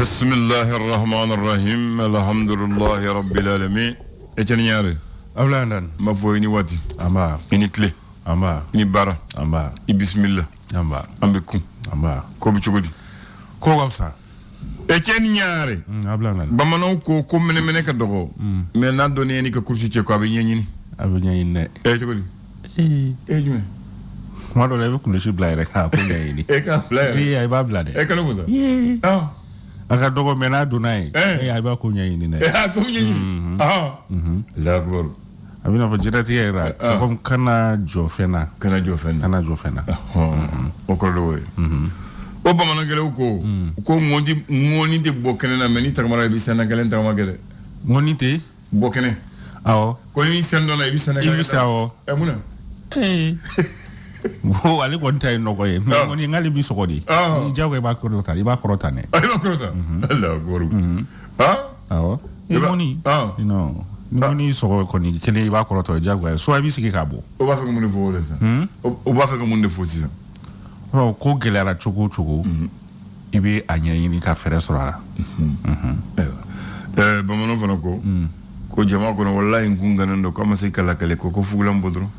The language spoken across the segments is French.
Bismillahirrahmanirrahim. Alhamdulillahi rabbil alamin. Etienne Niare. Awlandan. Ma fo ni wati. Amba. Ini clé. Amba. Ini bara. Amba. I bismillah. Amba. Ambekum. Amba. Ko bi chogodi. Ko gawsa. Etienne Niare. Awlandan. Bamanaw ko mene ka dogo. Mais na donné ni ka kursi ci ko abi ñeñini. Abi ñeñine. Chogodi. Jume. Kuma do lebe kun shi blay rek ha ko ñeñini. Ka blay. Wi ay ba blade. Ka no fusa. Ah. Aka dogo mena dunay. Ay ba ko ñeñini ne. Ko ñeñini. La gor. Abina fa jirati era. C'est comme kana jo fena. Kana jo fena. O ko do we. O bamana gele ko ngoni te bokene na meni tagamara bi Sénégalais tagama gele. Ngoni te bokene. Awo. Ko ni sendo na bi Sénégalais. Ibi sawo. Muna. Bo ale ko ntay no ko ye. Ngoni ngali bi sokodi. Ni jago ba ko rota, ba ko rota ne. Ba ko rota. Allah goru. Ha? Awo. Ngoni. No. Ngoni soko ko ni kele ba ko rota jago so abi siki ka bo. O ba fa ko mun fo le sa. O ba fa ko mun fo si sa. Ko gelera chugu ibi anya yini ka fere sora bamano fana ko jama ko no wallahi ngungana ndo ko amase kala kale ko fugulam bodro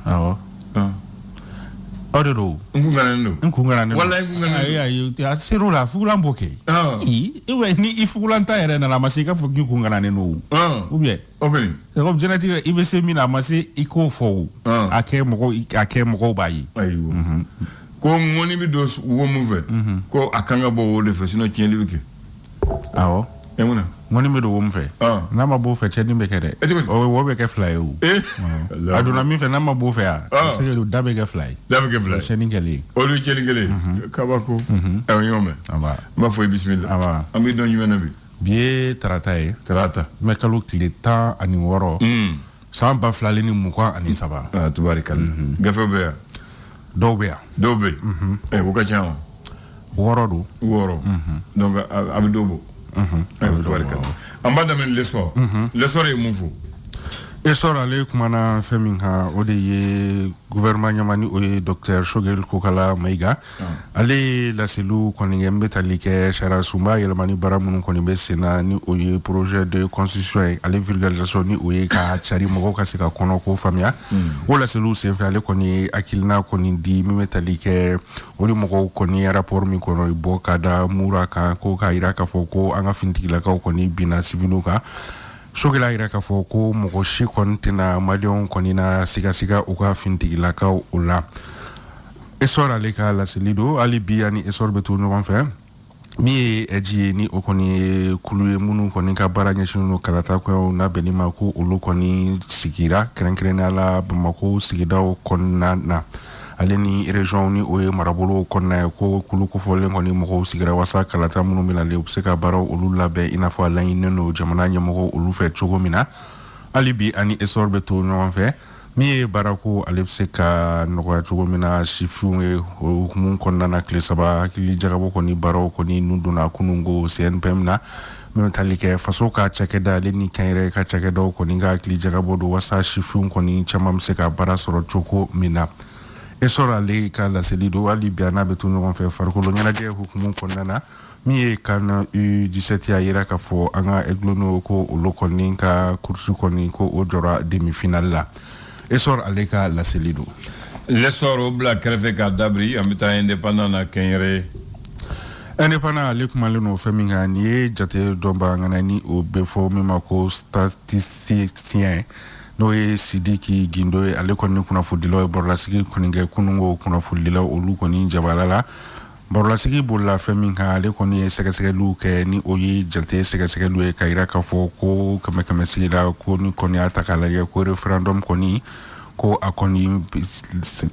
odoro ngungana ndo wallahi ngungana ay ti asiru la fugulam boke iwe ni ifugulan ta ere na masika fugi ngungana ne no ubye obeni ko jenati ibe se mina mase iko fo ake moko bayi ayo ko ngoni bi dos wo move ko akanga bo wo de fe sino tienli bike awo muna ngoni mi do wo move na ma bo fe cheni be kede o wo be ke fly o aduna mi fe na ma bo fe a se do dabe ke fly cheni ngeli o do cheni ngeli kabako e yome aba ma fo bismillah aba ami don yumena bi bien trata me kalu kile temps ani woro sans ba flali ni mukwa ani saba tubarikalla gafe be Dobe. Ko ka chama. Woro. Donc abi dobo. Ambanda men leso. Leso re mufu. Esor ale kumana feminha ode ye gouvernement nyamani o docteur Shogel Kokala Maiga. Ale la selu koninge metalike shara sumba yelamani baramun konimbe sena ni o ye projet de constitution ale vulgarisation ni o ye ka chari mogo ka seka kono ko famia. O la selu se fe ale koni akilna koni di metalike o li mogo koni rapport mi kono ibo kada muraka ko ka iraka foko anga fintikila ka koni bina civiluka. Shogela ira ka fo ko mogo shi kon tina malion konina siga uka fintigila ka ula esora leka la selido ali biani esor betu no wanfa mi eji ni okoni kuluye munu koni ka baranya shinu kalata ko na benima ko ulu koni sigira krenkren ala bamako sigida o konna na aleni region ni o marabolo konna ko kulu ko folen koni mo sigira wasa kalata munu mina le ubseka baro ulu labe inafo alain no jamana nyamo ulu fe chogomina alibi ani esorbe to no fe mi barako alipseka no chogomina shifu mun konna na klesaba kili jagabo koni baro koni nunduna kunungo CNPM na metalike fasoka chakeda leni kaire ka chakeda koni ga kili jagabo do wasa shifu koni chamamseka bara soro choko mina esora le ka la selido ali biana betu no fe farko nyana je hukumu konnana mi kan U17 ya ira ka fo anga eglono ko lokoni ka kursu koni ko ojora demi final la esor aleka la selido l'esor bla krefe ka dabri amita indépendant na kenyere indépendant alekuma le no feminga ni jate domba ngana ni o befo mimako statisticien no e sidiki gindo ale konni kuna fudilo borla sigi koninge kunungo kuna fudilo olu koni jabalala borla sigi bolla feminga ale konni sege lu ke ni oyi jate sege lu e kaira ka fo ko kame sigi la ko ni koni atakala ye ko referendum koni ko akoni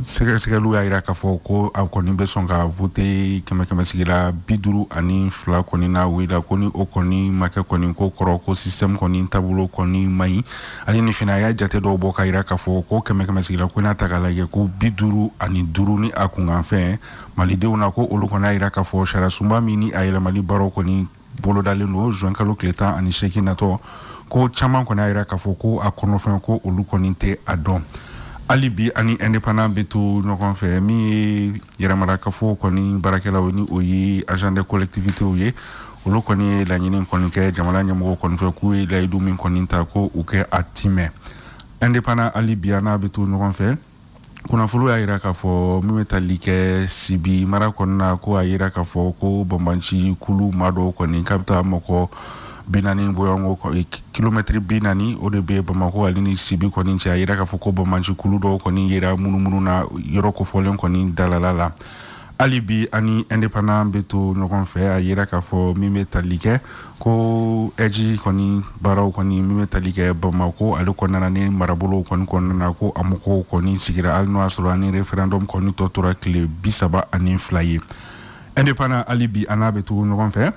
sege lu aira ka fo ko akoni be songa voter kame sigi la biduru ani fla koni na wila koni o koni make koni ko koro ko system koni tabulo koni mai ali ni fina ya jate do boka ira ka fo ko kame sigi la ko na takala ye ko biduru ani duru ni akunga fe malide una ko olu kona ira ka fo shara sumba mini ayela mali baro koni bolo daleno Jean Carlo Clétan ani Sheki Nato ko chaman kona ira ka fo ko akono fe ko olu koni te adon alibi ani indépendant betu no kon fe mi yaramara ka fo koni barakela woni oyi agent de collectivité oyi olu kɔni laɲini kɔni kɛ jamana ɲɛmɔgɔ kɔni fɛ k'u ye layidu min kɔni ta ko u kɛ a timɛ indépendant hali bi n'a bɛ to ɲɔgɔn fɛ kunnafolo y'a yira k'a fɔ min bɛ tali kɛ sibi mara kɔnɔna ko a yira k'a fɔ ko bɔnbɔnci kulu maa dɔw kɔni k'a bɛ taa mɔgɔ 40 bɔɲɔgɔnko kilomɛtiri 40 o de bɛ Bamako ale ni sibi kɔni cɛ a yira k'a fɔ ko bɔnbɔnci kulu dɔw kɔni yera munumunu na yɔrɔ kofɔlen kɔni dalala la hali bi ani indépendant bɛ to ɲɔgɔn fɛ a yira k'a fɔ min bɛ tali kɛ ko ɛji kɔni baaraw kɔni min bɛ tali kɛ Bamako ale kɔnɔna ni marabolow kɔni kɔnɔna ko a mɔgɔw kɔni sigira hali n'o y'a sɔrɔ ani référendum kɔni tɔ tora tile 32 ye indépendant hali bi a n'a bɛ to ɲɔgɔn fɛ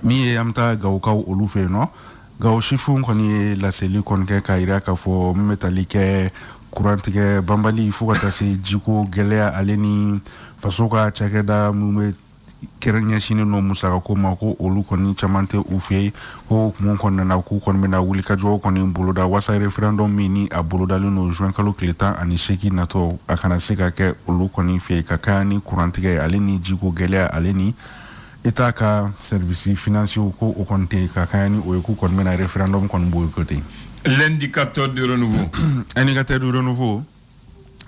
min ye an bɛ taa Gawukaw olu fɛ yen nɔ Gawo sifinw kɔni ye laseli kɔni kɛ k'a yira k'a fɔ min bɛ tali kɛ kurantigɛ banbali fo ka taa se jiko gɛlɛya ale ni faso ka cakɛda mun bɛ kɛrɛn ɲɛsinen no musakako ma ko olu kɔni caman tɛ u fɛ ko hukumu kɔnɔna k'u kɔni bɛna wulikajɔ kɔni boloda wasa référendum min ni a bolodalen no juin kalo tile 18 natɔ a kana se ka kɛ olu kɔni fɛ ka kaya ni kurantigɛ ale ni jiko gɛlɛya ale ni État ka service financier ko o kɔni tɛ ka kaya ni o ye k'u kɔni bɛna référendum kɔni boycotté. L'indicateur de renouveau. Indicateur de renouveau.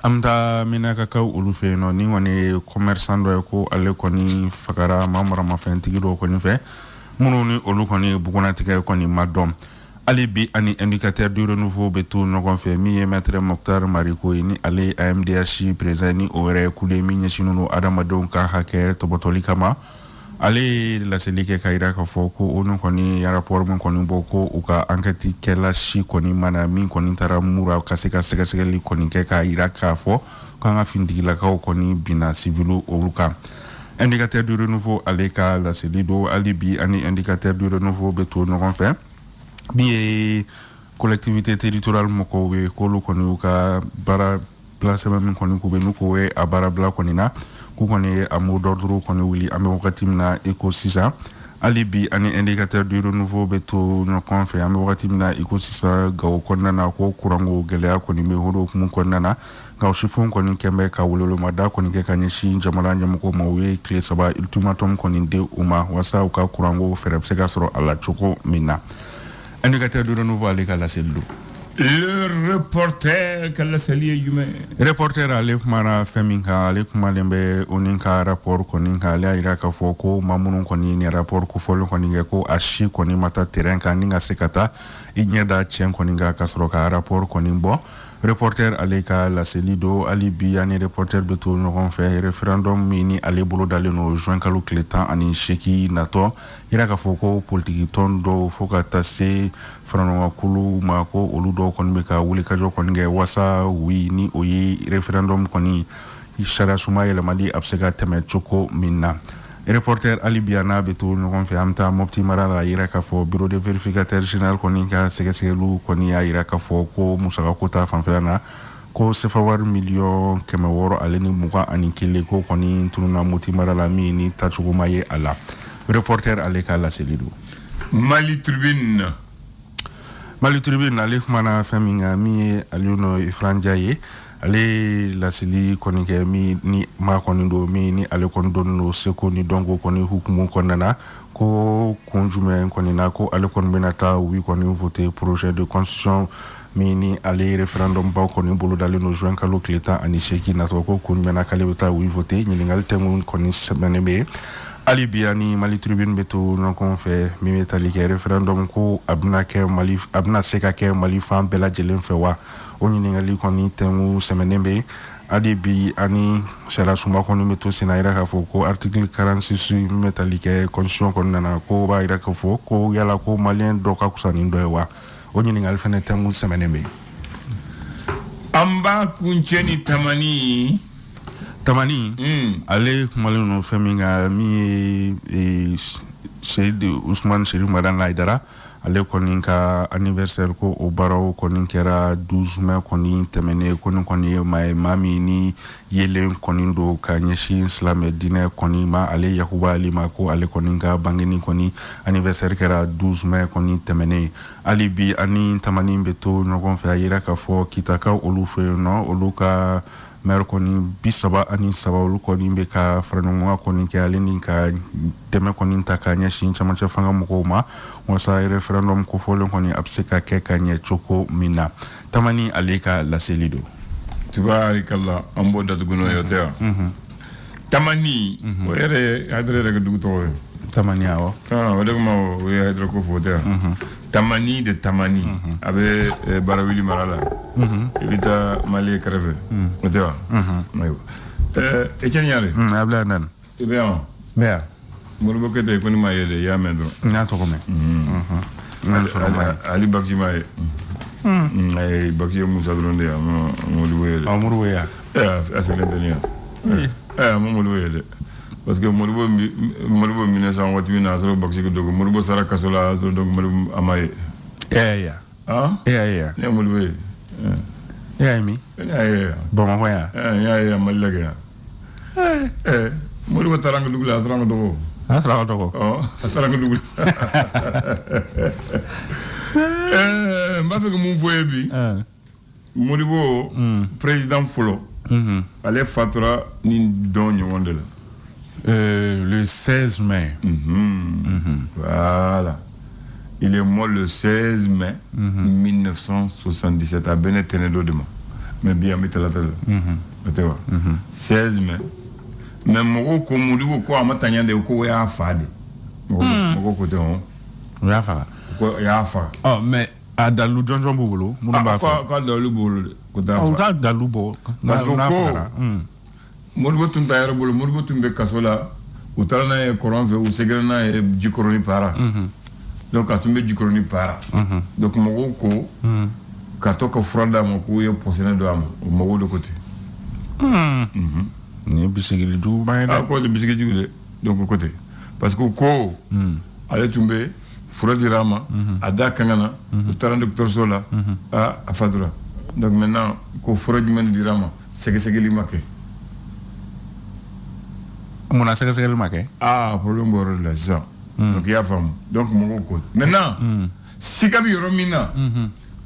Amta minaka ka olu fe no ni woni commerçant do ko ale koni fakara mamara ma fentigi do koni fe munu ni olu koni buguna tige koni madom ali bi ani indicateur de renouveau betu no kon fe mi maître Mokhtar Mariko ni ale AMDH président ni ore kule mi nyesinu no adama don ka hake to botoli kama ale la selike kaira ka foko onu koni ya rapport mun koni boko uka enquête kela shi koni mana min koni tara mura kaseka sega koni ke kaira ka fo kanga findigila ka koni bina civilu oluka indicateur de renouveau ale ka la selido alibi ani indicateur de renouveau beto no kon fait bi collectivité territoriale moko we ko lu koni uka bara place même koni ko be nuko we abara bla koni na ku koni amu d'ordre koni wili ame wakati mina ecosystem alibi ani indicateur du renouveau beto no konfe ame wakati mina ecosystem gawo konna na ko kurango gelea koni me hodo kumu konna na gawo shifun koni kembe ka wulolo mada koni ke kanyeshi jamala nyamko mawe clé saba ultimatum koni de uma wasa uka kurango ferepse ka soro ala choko mina indicateur du renouveau alika la sello. Le reporter Kalasali Yume. Reporter Alef Mara Feminka Alef Malembe Uninka rapport Koninka Alia Iraka Foko Mamunun Koni ni rapport Kufolo Koningeko Ashi Koni Mata Terenka Ninga Sekata Inyeda Chen Koninga Kasroka rapport Konimbo reporter Aleka La Selido Alibi ani reporter Beto Noron fait référendum mini ale bolo dale no juin kalu kletan ani sheki nato Iraka Foko politique tondo foka tase frano wakulu mako oludo konbeka wulika jo konge wasa wi ni oyi référendum koni ishara suma yele mali absega teme choko minna reporter Alibiana Beto Noron fait amta mopti marala Iraka fo bureau de vérificateur général koni ka segeselu koni ya Iraka fo ko musaka kota fanfelana ko sefawar million kemeworo aleni muka ani kile ko koni tununa moti marala mi ni tachugo maye ala reporter Aleka La Selido Mali Tribune ale mana faminga mi aluno ifranjaye ale la seli koni ke mi ni ma koni do mi ni ale kon don no seko ni dongo koni hukumu konana ko konjume koni na ko ale kon benata wi koni voter projet de constitution mi ni ale référendum ba koni bolo dale no juin kalo kleta ani sheki na to ko kun bena kale beta wi voter ni lingal temu koni semene be Alibiani Mali Tribune Beto non kon fait mi metali ke référendum ko abna seka ke Mali fam bela jelen fe wa oni ningali koni temu semenembe Alibi ani shala suma koni meto sinaira ka foko article 46 metali ke constitution kon nana ko ba ira ka foko yala ko malien do ka kusani ndo wa oni ningali fene temu semenembe amba kuncheni tamani ale kumalino feminga mi Sheikh Ousmane Chérif Madan Laidara ale koni ka anniversaire ko o baraw koni kera 12 mai koni temene koni mami ni yele koni do ka nyeshi islam dine koni ma ale Yakuba Ali ma ko ale koni ka bangeni koni anniversaire kera 12 mai koni temene alibi ani tamani beto no kon fa yira ka fo kitaka olu fe no olu ka maire kɔni 37 olu kɔni bɛ ka fara ɲɔgɔn kan kɔni kɛ ale ni ka dɛmɛ kɔni ta ka ɲɛsin camancɛ fanga mɔgɔw ma walasa referendum kofɔlen kɔni a bɛ se ka kɛ ka ɲɛ cogo min na Tamani ale ka laseli don. Tubaarikala an b'o datugu n'o ye o tɛ wa. Tamani o yɛrɛ Hayidara yɛrɛ ka dugu tɔgɔ ye. Tamani awɔ. O de kama o ye Hayidara ko fɔ o tɛ wa. Tamani de Tamani a bɛ Barawili mara la. I bɛ taa Mali kɛrɛfɛ o tɛ wa. Ayiwa Etienne Yare. A bila nan. I bɛ yan wa. N bɛ yan. Moribo Keyita ko ni maa ye de i y'a mɛn dɔrɔn. N y'a tɔgɔ mɛn. Ali Baksi m'a ye. Ayi Baksi ye Musa dɔrɔn de ye a ma Modibo ye dɛ. Modibo ye yan. A sɛgɛn tɛ nin yan. A ma Modibo ye dɛ. Parce que Modibo minɛ san waati min na a sɔrɔ Baksi ko dogo Modibo sara kaso la a sɔrɔ donc Modibo a ma ye. Ya. Ya. Ne ye Modibo ye. E y'a ye min? Ne y'a ye yan. Bamakɔ yan. N y'a ye yan Mali la kɛ yan. Modibo taara an ka dugu la a sɔrɔ an ka dɔgɔ. A sɔrɔ an ka dɔgɔ. A taara an ka dugu la. N b'a fɛ ka mun fɔ ye bi. Modibo président fɔlɔ. Ale fatura ni dɔn ɲɔgɔn de la. Le 16 mai. Voilà. Il est mort le 16 mai 1977 à Benetenedo de moi. Mais bien, mais t'as la tête. 16 mai. Mais mon ko Modibo ko amatanya de ko ya fa de. Mon ko de on. Ya fa. Ko ya fa. Oh mais a dalu jonjon bubulu mun ba fa. Ko dalu bubulu ko da fa. On ta dalu bo. Parce que ko Modibo tun ta yɛrɛ bolo Modibo tun bɛ kaso la u taara n'a ye kɔrɔn fɛ u seginna n'a ye Jikoroni para donc a tun bɛ Jikoroni para donc mɔgɔw ko ka to ka fura d'a ma k'u ye pɔsɔnɛ don a ma o mɔgɔw de ko ten. Ni bisigili jugu ba ye dɛ. Ko de bisigi jugu de donc o ko ten parce que ko ale tun bɛ fura dira a ma a da kanga na u taara dɔgɔtɔrɔso la a fatura donc maintenant ko fura jumɛn de dira a ma sɛgɛsɛgɛli ma kɛ. Mona sɛgɛsɛgɛli ma kɛ. Problème bɔrɔ de la sisan donc i y'a faamu donc mɔgɔw ko maintenant sika bɛ yɔrɔ min na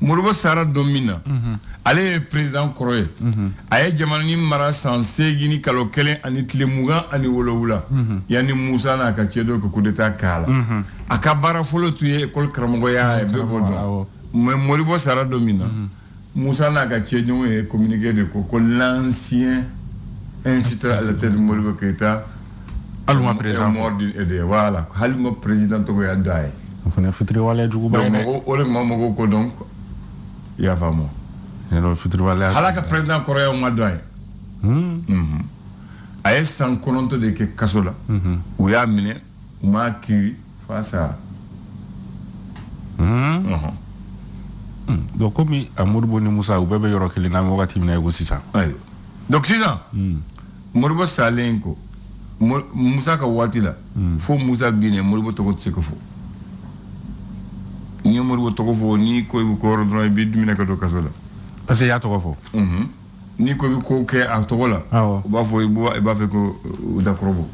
Modibo sara don min na ale ye président kɔrɔ ye a ye jamana ni mara san 8 ni kalo 1 ani tile 27 yanni Musa n'a ka cɛ dɔ ka coup d'état k'a la a ka baara fɔlɔ tun ye école karamɔgɔya ye bɛɛ b'o dɔn mais Modibo sara don min na Musa n'a ka cɛ ɲɔgɔn ye communiqué de ko l'ancien incitateur à la tête de Modibo Keyita Aluma président mort de voilà halima président to ya dai on fana fitri wala jugu ba ne o le mamo ko donc ya famo no fitri wala halaka président korea o ma dai ay san kononto de ke kasola o ya mine o ma ki fasa donc comme Modibo ni Musa u bebe yoro kele na wakati mina yego sisa ay donc sisa Modibo salenko Musa ka waati la fo Musa bine Modibo tɔgɔ tɛ se ka fɔ ni Modibo tɔgɔ fɔ ni ko bi ko yɔrɔ dɔrɔn i bɛ dumuni ka don kaso la parce que y'a tɔgɔ fɔ ni ko bi ko kɛ a tɔgɔ la u b'a fɔ i b'a fɛ ko u da kɔrɔ bɔ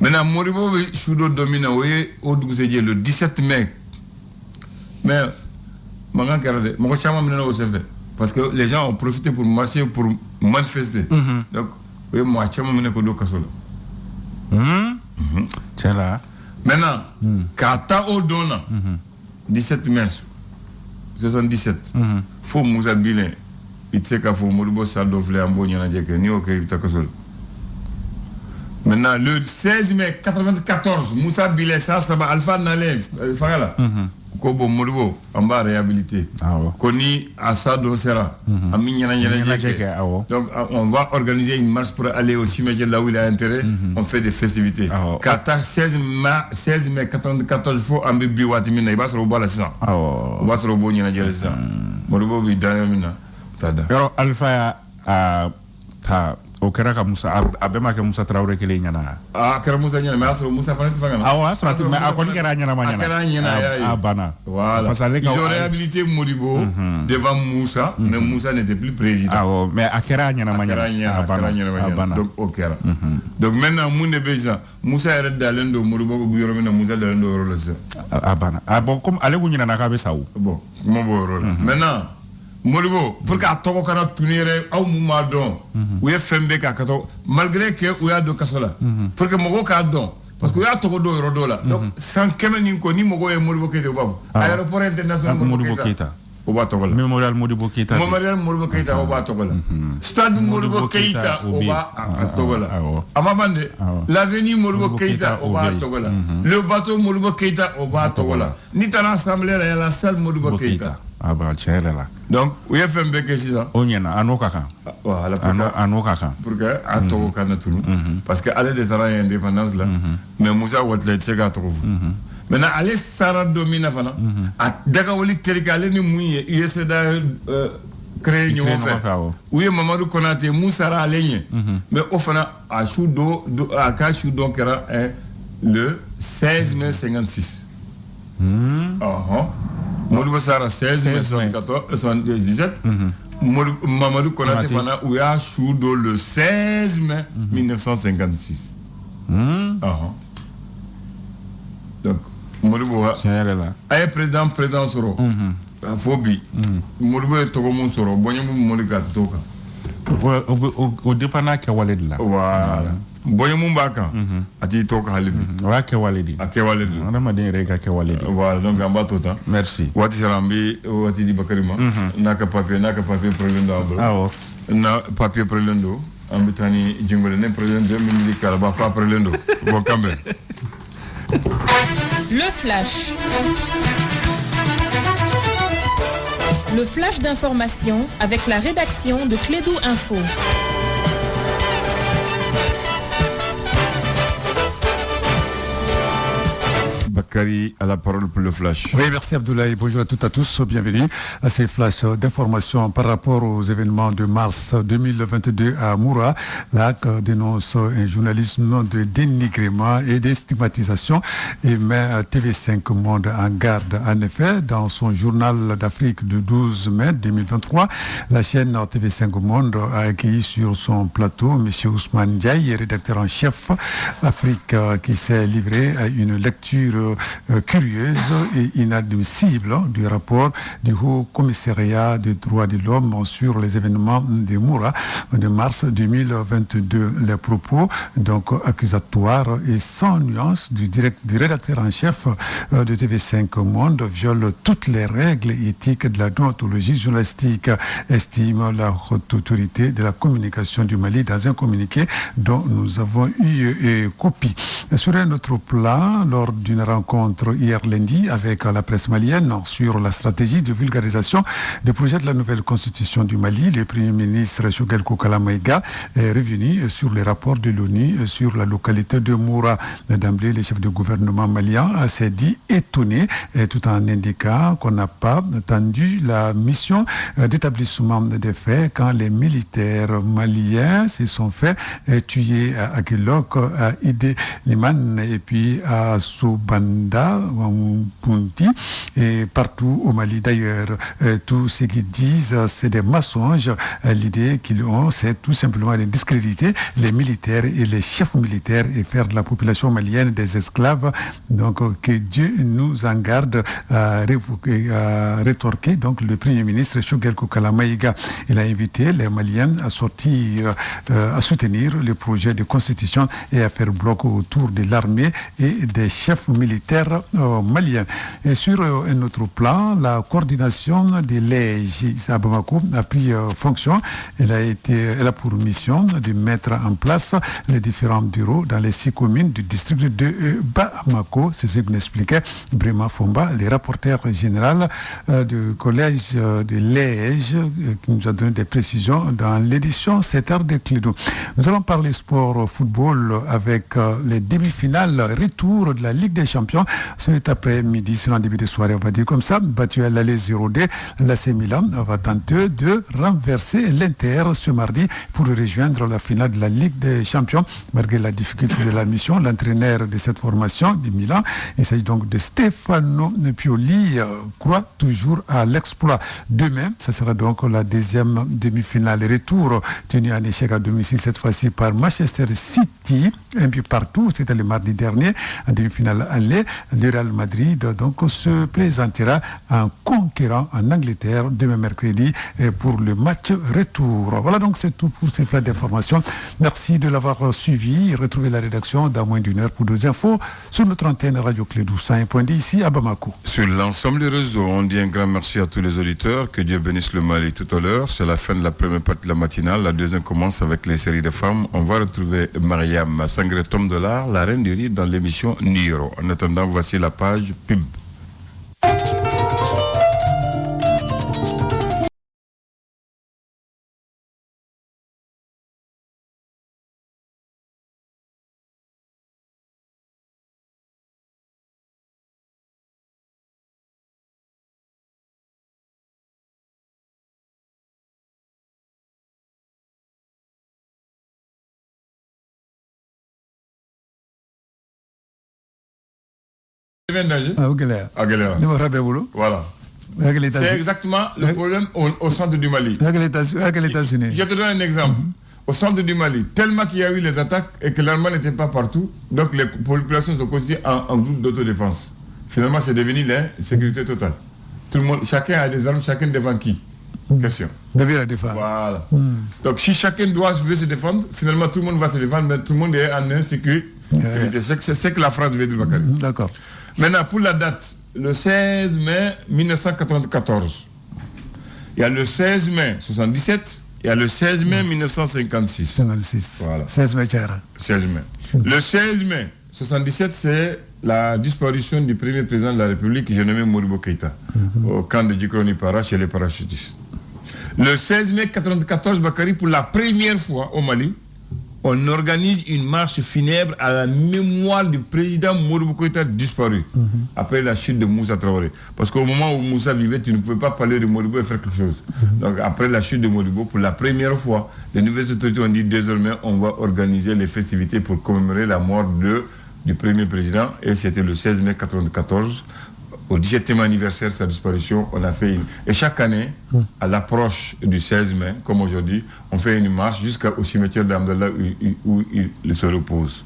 maintenant Modibo bɛ su dɔ dɔ min na o ye o dugusɛjɛ le 17 mai mais mankan kɛra dɛ mɔgɔ caman minɛna o senfɛ parce que les gens ont profité pour marcher pour manifester donc o ye maa caman minɛ ko don kaso la tiɲɛ la maintenant k'a ta o don na 17 mai 77 fo Musa bilen i tɛ se k'a fɔ Modibo sa dɔ filɛ an b'o ɲɛnajɛ kɛ n'i y'o kɛ i bɛ taa kaso la maintenant le 16 mai 94 Musa bilen sa saba Alpha nalen fanga la ko bon Modibo an b'a réhabilité ko ni a sa dɔ sera an bɛ ɲɛnajɛ kɛ donc on va organiser une marche pour aller au cimetière là où il a intérêt on fait des festivités k'a ta 16 mai 94 fo an bɛ bi waati min na i b'a sɔrɔ o b'a la sisan o b'a sɔrɔ o b'o ɲɛnajɛ la sisan Modibo bɛ dan yɔrɔ min na t'a da yɔrɔ Alpha y'a ta o kɛra ka Musa a bɛɛ ma kɛ Musa Traoré kelen ɲɛna a kɛra Musa ɲɛna mais a sɔrɔ Musa fana tɛ fanga na a sɔrɔ mais a kɔni kɛra ɲɛnama ɲɛna a kɛra ɲɛna a banna voilà parce que ale ka ils ont réhabilité Modibo devant Musa mais Musa n'était plus président mais a kɛra ɲɛnama ɲɛna a banna donc o kɛra donc maintenant mun de bɛ sisan Musa yɛrɛ dalen don Modibo bɛ yɔrɔ min na Musa dalen don yɔrɔ la sisan a banna bon comme ale kun ɲinana k'a bɛ sa o bon kuma b'o yɔrɔ la maintenant Moribo pour que tɔgɔ kana tunu yɛrɛ aw mun m'a dɔn u ye fɛn bɛɛ k'a ka tɔgɔ malgré que u y'a don kaso la pour que mɔgɔw k'a dɔn parce que u y'a tɔgɔ dɔn yɔrɔ dɔw la donc san 100 nin kɔ ni mɔgɔw ye Modibo Keita u b'a fɔ aéroport international Modibo Keita o b'a tɔgɔ la Memorial Modibo Keita Memorial Modibo Keita o b'a tɔgɔ la stade Modibo Keita o b'a tɔgɔ la a ma ban dɛ l'avenue Modibo Keita o b'a tɔgɔ la le bateau Modibo Keita o b'a tɔgɔ la n'i taara assemblée la la salle Modibo Keita ah bah tiɲɛ yɛrɛ la donc u ye fɛn bɛɛ kɛ sisan o ɲɛna a n'o ka kan voilà a n'o ka kan pour que a tɔgɔ kana tunu parce que ale de taara ye indépendance la mais Musa Watle tɛ se k'a tɔgɔ fɔ maintenant ale sara don min na fana a dagawuli terikɛ ale ni mun ye USAID créé ɲɔgɔn fɛ u ye Mamadu Konate mun sara ale ɲɛ mais o fana a su dɔ a ka su dɔn kɛra le 16 mai 56 Modibo Sara 16 mai 77 Mamadou Konate fana u y'a su dɔn le 16 mai 1956 donc Modibo a ye président sɔrɔ a fɔ bi Modibo ye tɔgɔ mun sɔrɔ bɔɲɛ mun Modibo ka to kan o dépend n'a kɛwale de la voilà bɔɲɛ mun b'a kan a t'i to kan hali bi o y'a kɛwale de a kɛwale de adamaden yɛrɛ ka kɛwale de voilà donc an b'a to tan merci waati sera an bɛ waati di Bakari ma n'a ka papier problème don a bolo awɔ na papier problème don an bɛ taa ni jingole ne problème don min di kalaba fa problème don bon quand même. Le flash. Le flash d'information avec la rédaction de Clédou Info. Bakary a la parole pour le flash. Oui, merci Abdoulaye. Bonjour à toutes et à tous. Bienvenue à ces flashs d'information par rapport aux événements de mars 2022 à Moura. L'AC dénonce un journalisme de dénigrement et de stigmatisation et met TV5 Monde en garde. En effet, dans son journal d'Afrique du 12 mai 2023, la chaîne TV5 Monde a accueilli sur son plateau M. Ousmane Ndiaye, rédacteur en chef Afrique, qui s'est livré à une lecture curieuse et inadmissible du rapport du Haut Commissariat des droits de l'homme sur les événements de Moura de mars 2022. Les propos donc accusatoires et sans nuance du rédacteur en chef de TV5 Monde violent toutes les règles éthiques de la déontologie journalistique, estime la haute autorité de la communication du Mali dans un communiqué dont nous avons eu copie. Sur un autre plan, lors d'une rencontre hier lundi avec la presse malienne sur la stratégie de vulgarisation des projets de la nouvelle constitution du Mali, le Premier ministre Choguel Koukala Maïga est revenu sur les rapports de l'ONU sur la localité de Moura. D'emblée, le chef de gouvernement malien s'est dit étonné tout en indiquant qu'on n'a pas attendu la mission d'établissement des faits quand les militaires maliens se sont fait tuer à Kilok, à Ide Liman et puis à Soubanda, en Punti et partout au Mali d'ailleurs. Tout ce qu'ils disent, c'est des mensonges. L'idée qu'ils ont, c'est tout simplement de discréditer les militaires et les chefs militaires et faire de la population malienne des esclaves. Donc que Dieu nous en garde, à rétorquer donc le Premier ministre Choguel Koukala Maïga. Il a invité les Maliens à sortir, à soutenir le projet de constitution et à faire bloc autour de l'armée et des chefs militaires maliens. Et sur un autre plan, la coordination de l'EJ à Bamako a pris fonction. Elle a pour mission de mettre en place les différents bureaux dans les 6 communes du district de Bamako. C'est ce que nous expliquait Brema Fomba, le rapporteur général du collège de l'EJ, qui nous a donné des précisions dans l'édition 7h de Clédou. Nous allons parler sport football avec les demi-finales retour de la Ligue des Champions. Cet après-midi, c'est en début de soirée, on va dire comme ça, battu à l'aller 0-2, l'AC Milan va tenter de renverser l'Inter ce mardi pour rejoindre la finale de la Ligue des Champions. Malgré la difficulté de la mission, l'entraîneur de cette formation du Milan, il s'agit donc de Stefano Pioli, croit toujours à l'exploit. Demain, ce sera donc la deuxième demi-finale retour tenue en échec à domicile cette fois-ci par Manchester City, un peu partout, c'était le mardi dernier, en demi-finale aller. le Real Madrid donc se présentera en conquérant en Angleterre demain mercredi pour le match retour. Voilà, donc c'est tout pour ces flashs d'informations. Merci de l'avoir suivi. Retrouvez la rédaction dans moins d'une heure pour d'autres infos sur notre antenne Radio Clédou 101.10 ici à Bamako. Sur l'ensemble des réseaux, on dit un grand merci à tous les auditeurs. Que Dieu bénisse le Mali tout à l'heure. C'est la fin de la première partie de la matinale. La deuxième commence avec les séries de femmes. On va retrouver Mariam Sangretom de l'art, la reine du riz, dans l'émission Niro. En attendant, voici la page pub. Voilà. C'est exactement le problème au centre du Mali. Je te donne un exemple. Au centre du Mali, tellement qu'il y a eu les attaques et que l'armée n'était pas partout, donc les populations sont constituées en groupe d'autodéfense. Finalement, c'est devenu la sécurité totale. Tout le monde, chacun a des armes, chacun défend qui? Question. La défense. Voilà. Donc si chacun veut se défendre, finalement tout le monde va se défendre, mais tout le monde est en insécurité. C'est que la phrase veut dire. D'accord. Maintenant, pour la date, le 16 mai 1994, il y a le 16 mai 77, il y a le 16 mai 1956. 56. Voilà. 16 mai. 16 mai. Le 16 mai 77, c'est la disparition du premier président de la République, j'ai nommé Modibo Keïta, au camp de Djikroni Para, chez les parachutistes. Le 16 mai 1994, Bakary, pour la première fois au Mali, on organise une marche funèbre à la mémoire du président Modibo Keïta disparu, après la chute de Moussa Traoré. Parce qu'au moment où Moussa vivait, tu ne pouvais pas parler de Modibo et faire quelque chose. Donc après la chute de Modibo, pour la première fois, les nouvelles autorités ont dit désormais on va organiser les festivités pour commémorer la mort du premier président, et c'était le 16 mai 1994. Au 17e anniversaire de sa disparition, on a fait Et chaque année, à l'approche du 16 mai, comme aujourd'hui, on fait une marche jusqu'au cimetière d'Amdallah où il se repose.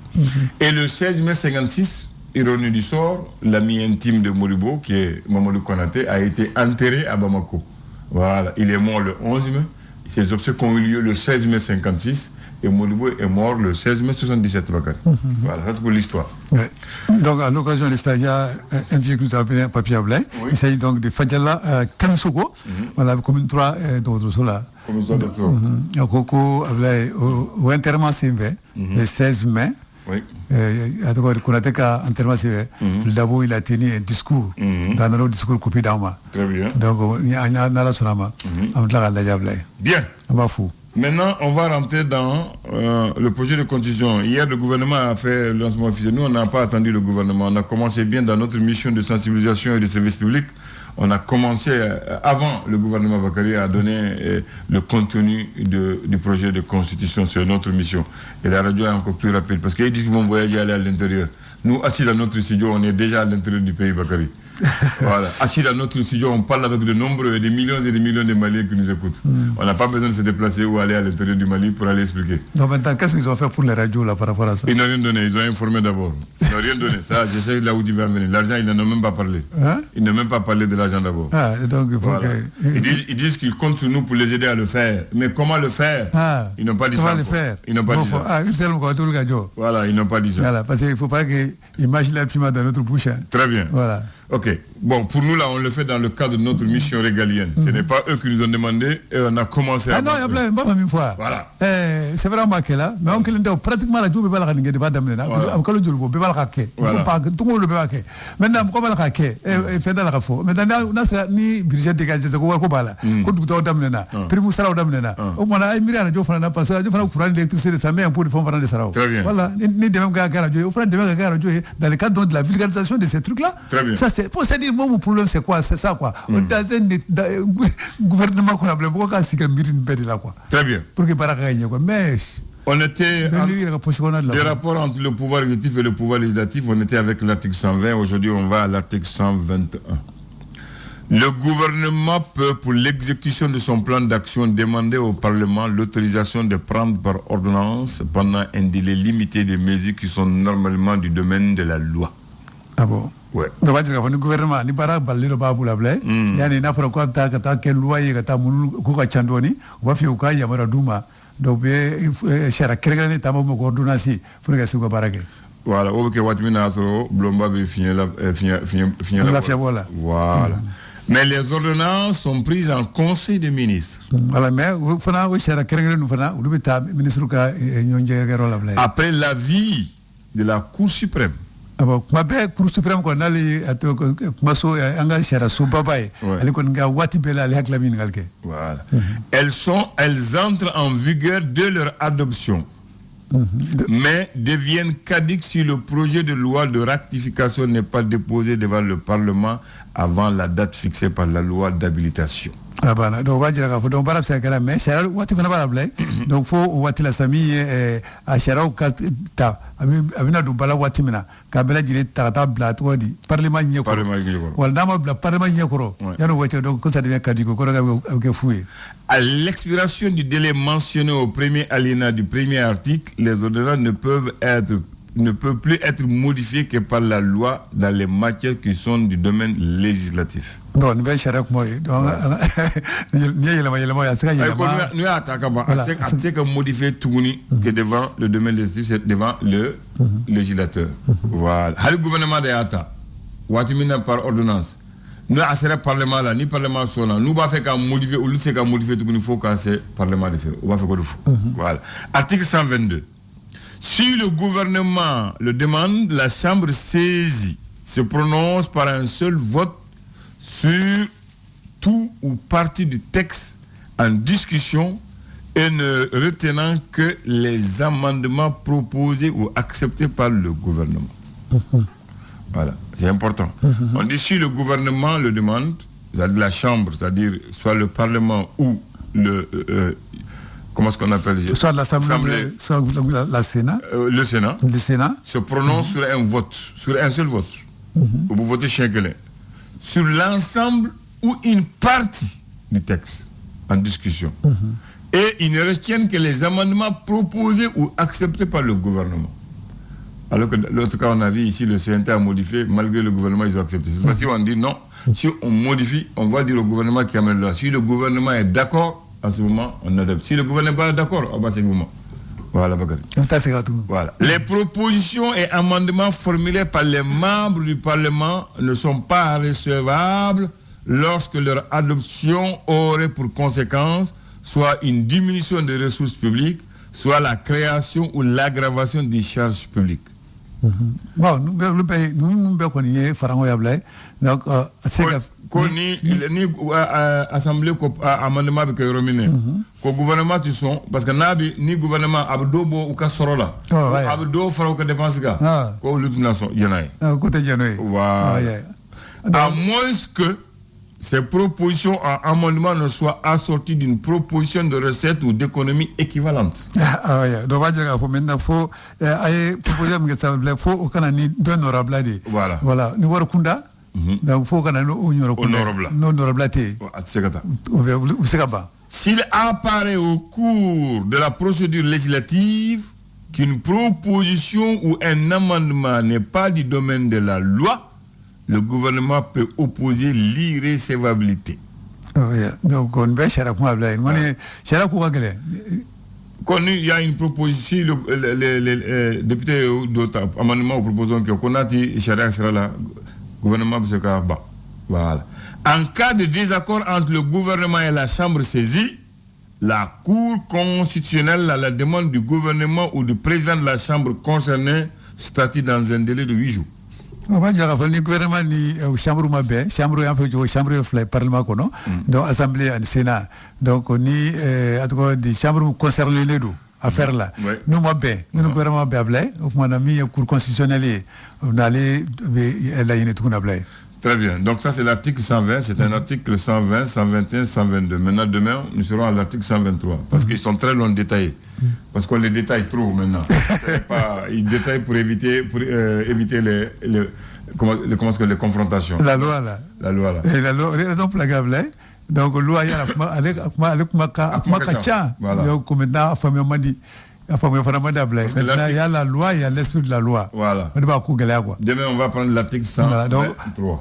Et le 16 mai 1956, ironie du sort, l'ami intime de Modibo, qui est Mamadou Konaté, a été enterré à Bamako. Voilà, il est mort le 11 mai. Ces obsèques ont eu lieu le 16 mai 1956. Et Modibo est mort le 16 mai 1977. Voilà, ça c'est pour l'histoire. Ouais. Donc à l'occasion de cela, il y a un vieux que nous avons appelé un papier à blé. Il s'agit donc de Fadjala Kamsoko. Voilà, commune 3 d'autres sola. Commune 3 d'autres. Coco au enterrement Simvé, le 16 mai. Oui. D'abord, il a tenu un discours dans notre discours copié d'Ama. Très bien. Donc, il y a un sonama. Bien. Maintenant, on va rentrer dans le projet de constitution. Hier, le gouvernement a fait le lancement officiel. Nous, on n'a pas attendu le gouvernement. On a commencé bien dans notre mission de sensibilisation et de service public. On a commencé, avant le gouvernement Bakary, à donner le contenu du projet de constitution sur notre mission. Et la radio est encore plus rapide, parce qu'ils disent qu'ils vont voyager, aller à l'intérieur. Nous, assis dans notre studio, on est déjà à l'intérieur du pays Bakary. Voilà. Assis dans notre studio, on parle avec de nombreux, des millions et des millions de Maliens qui nous écoutent. On n'a pas besoin de se déplacer ou aller à l'intérieur du Mali pour aller expliquer. Donc maintenant, qu'est-ce qu'ils ont fait pour les radios là, par rapport à ça? Ils n'ont rien donné, ils ont informé d'abord. Ils n'ont rien donné. Ça, je sais là où tu vas venir. L'argent, ils n'en ont même pas parlé. Ils n'ont même pas parlé de l'argent d'abord. Donc il faut ils disent qu'ils comptent sur nous pour les aider à le faire. Mais comment le faire? Ils n'ont pas dit ça. Comment le faire? Ils n'ont pas dit ça. Voilà, ils n'ont pas dit ça. Voilà, parce qu'il ne faut pas qu'ils imaginent la piment dans notre bouche. Très bien. Voilà. Ok. Bon, pour nous, là, on le fait dans le cadre de notre mission régalienne. Ce n'est pas eux qui nous ont demandé et on a commencé à... Ah non, il y a plein, pas une fois. Voilà. C'est vraiment que là, mais on peut pratiquement la joue, mais pas la gagne, pas d'amener là. On peut le jouer, mais pas la caquer. Tout le monde le peut caquer. Maintenant, comment la caquer? Et fait dans la rafo. Maintenant, on a ni budget dégagé de quoi là. Quand tu dois d'amener là. Primus sera d'amener là. Au moins, il m'a dit, on a passé, on a courant l'électricité de sa mère pour le fond de Sarao. Très bien. Voilà. Ni de même gars à jouer. On fera des mêmes gars à jouer dans le cadre de la vulgarisation de ces trucs là. Très bien. Ça, c'est pour se dire, mon problème, c'est quoi? C'est ça, quoi. On dans un gouvernement qu'on appelle pourquoi c'est qu'un mérite de là, quoi. Très bien. Pour que par gagner, quoi. Mais on était les rapports entre le pouvoir exécutif et le pouvoir législatif. On était avec l'article 120. Aujourd'hui, on va à l'article 121. Le gouvernement peut, pour l'exécution de son plan d'action, demander au Parlement l'autorisation de prendre par ordonnance pendant un délai limité des mesures qui sont normalement du domaine de la loi. Ah bon? Ouais. Donc, on va dire que le gouvernement, ni bara balé le babu la blé, yani na fara quoi ta quel loyer que ta munu kuka chandoni, on va faire quoi yamara duma. Donc chera kergane ta mo coordination pour que suka barake. Voilà, ok, Watimina so Blomba be fini la voilà. Voilà. Mais les ordonnances sont prises en Conseil des ministres. Voilà, mais fana chera kergane nous fana, ou bita ministre ka nyonje la blé. Après l'avis de la Cour suprême. Abo kuma be Cour suprême ko nali ato kuma so anga chera so babaye. Ali ko nga wati bela ali hakla min galke. Voilà. Elles entrent en vigueur dès leur adoption. Mais deviennent caduques si le projet de loi de rectification n'est pas déposé devant le Parlement avant la date fixée par la loi d'habilitation. Ah ben, donc wajira ka fo donc barab sa kala mais chara wati fana barab lay donc fo wati la sami a chara ka ta amina do bala wati mina ka bela jire ta blat wadi parlement nyeko wala dama bla parlement nyeko yano wacha donc ko ça devient caduc ko ga foué. À l'expiration du délai mentionné au premier alinéa du premier article, les ordonnances ne peuvent plus être modifiées que par la loi dans les matières qui sont du domaine législatif. Bon, nous allons donc nous attaquons modifier tout que devant le domaine législatif, devant le législateur. Voilà. Le gouvernement de Ata, Watimina par ordonnance. Nous avons parlement là, ni parlement sonant. Nous avons fait qu'à modifier, ou lutter qu'à modifier tout il faut qu'à ce parlement de faire. On va faire quoi de fou. Voilà. Article 122. Si le gouvernement le demande, la Chambre saisie se prononce par un seul vote sur tout ou partie du texte en discussion et ne retenant que les amendements proposés ou acceptés par le gouvernement. Voilà, c'est important. On dit si le gouvernement le demande, c'est-à-dire la Chambre, c'est-à-dire soit le Parlement ou le... comment est-ce qu'on appelle soit l'Assemblée, soit la Sénat. Le Sénat. Le Sénat. Se prononce sur un vote, sur un seul vote. Vous votez chacun. Sur l'ensemble ou une partie du texte en discussion. Et ils ne retiennent que les amendements proposés ou acceptés par le gouvernement. Alors que l'autre cas, on a vu ici, le CNT a modifié, malgré le gouvernement, ils ont accepté. Cette fois-ci, on dit non. Si on modifie, on va dire au gouvernement qui amène là. Si le gouvernement est d'accord, à ce moment, on adopte. Si le gouvernement n'est pas d'accord, on va c'est le moment. Voilà, Bakary. Voilà. Les propositions et amendements formulés par les membres du Parlement ne sont pas recevables lorsque leur adoption aurait pour conséquence soit une diminution des ressources publiques, soit la création ou l'aggravation des charges publiques. Bon, nous payons donc ni assemblée amendement avec Romine ko gouvernement tu sont parce que nabi ni gouvernement abdobo ou ka sorola abdo fara ko dépense ga ko l'utilisation yanaay côté janoy à moins que ces propositions en amendement ne soient assorties d'une proposition de recette ou d'économie équivalente. Ah oui, donc on va dire qu'il maintenant faut proposer que faut aucun ni d'honorable dit. Voilà. Voilà, nous voir kunda. Donc faut qu'on ait honorable. S'il apparaît au cours de la procédure législative qu'une proposition ou un amendement n'est pas du domaine de la loi, le gouvernement peut opposer l'irrécevabilité. Donc, on va chercher quand il y a une proposition, les députés d'autres amendements proposent qu'on a dit Charia sera là, le gouvernement peut se faire bas. Voilà. En cas de désaccord entre le gouvernement et la Chambre saisie, la Cour constitutionnelle, à la demande du gouvernement ou du président de la Chambre concernée, statue dans un délai de 8 jours. On va dire que le gouvernement ni chambre mabé chambre en fait chambre de parlement kono donc assemblée et sénat donc ni des chambres concernées les deux affaire là nous mabé nous gouvernement bablé on a mis cour constitutionnelle on allait la yene tout na blé. Très bien. Donc ça c'est l'article 120, c'est un article 120, 121, 122. Maintenant demain nous serons à l'article 123 parce qu'ils sont très longs détaillés. Parce qu'on les détaille trop maintenant. Ils détaillent pour éviter les confrontations. La loi là. La loi là. Et la loi raison pour la gable. Donc loi il y a avec maka cha. Yo comme maintenant famille m'a dit Maintenant, il y a la loi, il y a l'esprit de la loi. Voilà. Demain, on va prendre l'article 123. Donc,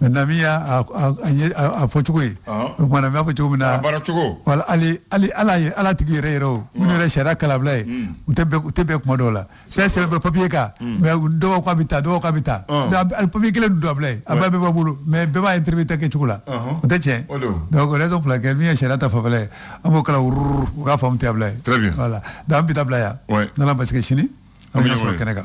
maintenant, il y a Fochoué. Voilà, allez, Shara Kalabla, ou Tebe Modola. C'est le papier, mais do Kabita, le premier qui est double, mais Beba intervita Ketchula. Donc, raison pour laquelle il y a Sharata Favale, Amokala ou Rafam Table. Très bien. Voilà. Dans Pitablaya, dans la Basque Chini, on est sur le Canada.